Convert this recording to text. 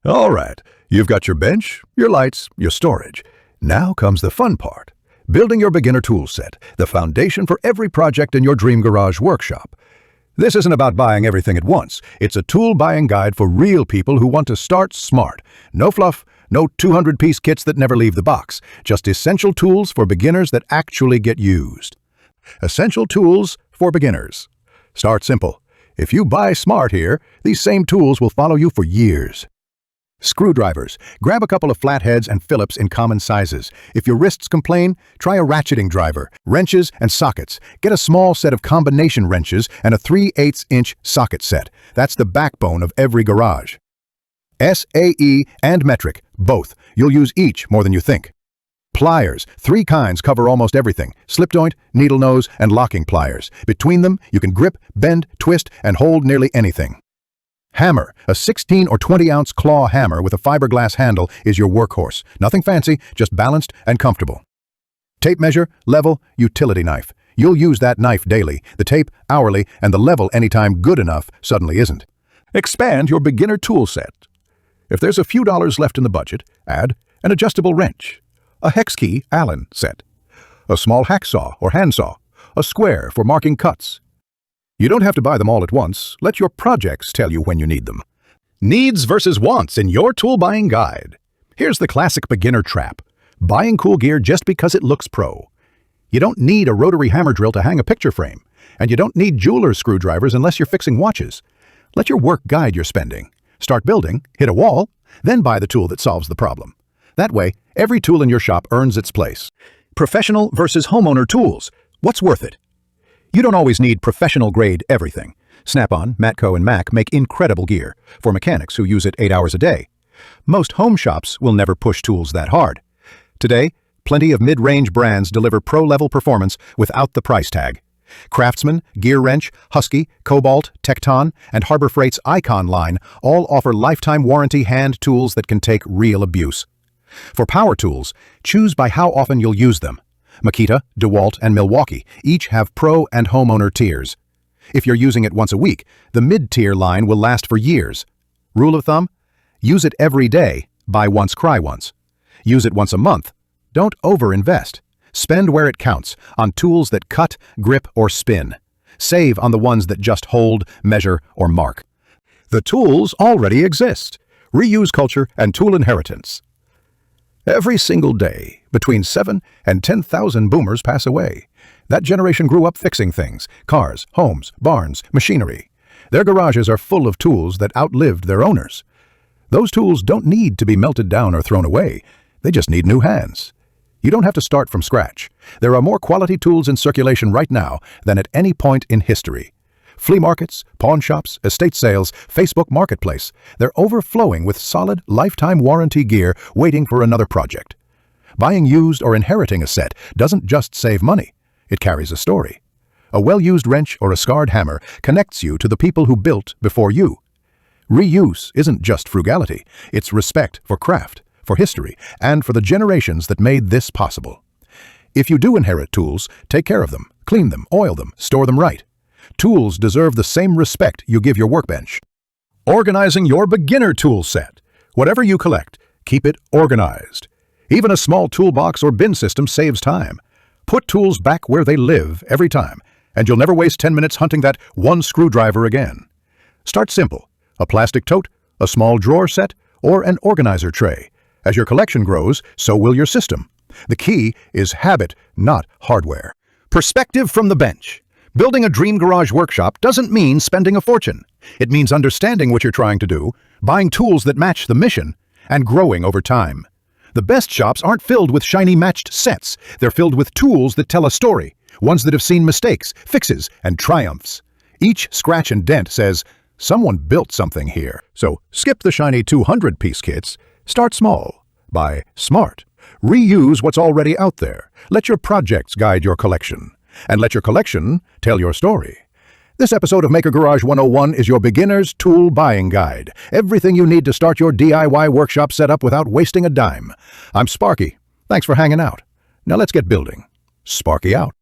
All right, you've got your bench, your lights, your storage. Now comes the fun part. Building your beginner tool set, the foundation for every project in your dream garage workshop. This isn't about buying everything at once. It's a tool buying guide for real people who want to start smart. No fluff, no 200-piece kits that never leave the box. Just essential tools for beginners that actually get used. Essential tools for beginners. Start simple. If you buy smart here, these same tools will follow you for years. Screwdrivers. Grab a couple of flatheads and Phillips in common sizes. If your wrists complain, try a ratcheting driver. Wrenches and sockets. Get a small set of combination wrenches and a 3/8-inch socket set. That's the backbone of every garage. SAE and metric, both. You'll use each more than you think. Pliers. 3 kinds cover almost everything. Slip joint, needle nose, and locking pliers. Between them, you can grip, bend, twist, and hold nearly anything. Hammer. A 16 or 20-ounce claw hammer with a fiberglass handle is your workhorse. Nothing fancy, just balanced and comfortable. Tape measure, level, utility knife. You'll use that knife daily, the tape hourly, and the level anytime good enough suddenly isn't. Expand your beginner tool set. If there's a few dollars left in the budget, add an adjustable wrench, a hex key Allen set, a small hacksaw or handsaw, a square for marking cuts. You don't have to buy them all at once. Let your projects tell you when you need them. Needs versus wants in your tool buying guide. Here's the classic beginner trap. Buying cool gear just because it looks pro. You don't need a rotary hammer drill to hang a picture frame, and you don't need jeweler's screwdrivers unless you're fixing watches. Let your work guide your spending. Start building, hit a wall, then buy the tool that solves the problem. That way, every tool in your shop earns its place. Professional versus homeowner tools. What's worth it? You don't always need professional-grade everything. Snap-on, Matco, and Mac make incredible gear for mechanics who use it 8 hours a day. Most home shops will never push tools that hard. Today, plenty of mid-range brands deliver pro-level performance without the price tag. Craftsman, Gear Wrench, Husky, Cobalt, Tecton, and Harbor Freight's Icon line all offer lifetime warranty hand tools that can take real abuse. For power tools, choose by how often you'll use them. Makita, DeWalt, and Milwaukee each have pro and homeowner tiers. If you're using it once a week, the mid-tier line will last for years. Rule of thumb? Use it every day, buy once, cry once. Use it once a month. Don't over-invest. Spend where it counts, on tools that cut, grip, or spin. Save on the ones that just hold, measure, or mark. The tools already exist. Reuse culture and tool inheritance. Every single day, between 7 and 10,000 boomers pass away. That generation grew up fixing things: cars, homes, barns, machinery. Their garages are full of tools that outlived their owners. Those tools don't need to be melted down or thrown away. They just need new hands. You don't have to start from scratch. There are more quality tools in circulation right now than at any point in history. Flea markets, pawn shops, estate sales, Facebook Marketplace, they're overflowing with solid, lifetime warranty gear waiting for another project. Buying used or inheriting a set doesn't just save money, it carries a story. A well-used wrench or a scarred hammer connects you to the people who built before you. Reuse isn't just frugality, it's respect for craft, for history, and for the generations that made this possible. If you do inherit tools, take care of them, clean them, oil them, store them right. Tools deserve the same respect you give your workbench. Organizing your beginner tool set. Whatever you collect, keep it organized. Even a small toolbox or bin system saves time. Put tools back where they live every time, and you'll never waste 10 minutes hunting that one screwdriver again. Start simple: a plastic tote, a small drawer set, or an organizer tray. As your collection grows, so will your system. The key is habit, not hardware. Perspective from the bench. Building a dream garage workshop doesn't mean spending a fortune. It means understanding what you're trying to do, buying tools that match the mission, and growing over time. The best shops aren't filled with shiny matched sets. They're filled with tools that tell a story, ones that have seen mistakes, fixes, and triumphs. Each scratch and dent says, someone built something here. So skip the shiny 200-piece kits. Start small. Buy smart. Reuse what's already out there. Let your projects guide your collection. And let your collection tell your story. This episode of Maker Garage 101 is your beginner's tool buying guide. Everything you need to start your DIY workshop setup without wasting a dime. I'm Sparky. Thanks for hanging out. Now let's get building. Sparky out.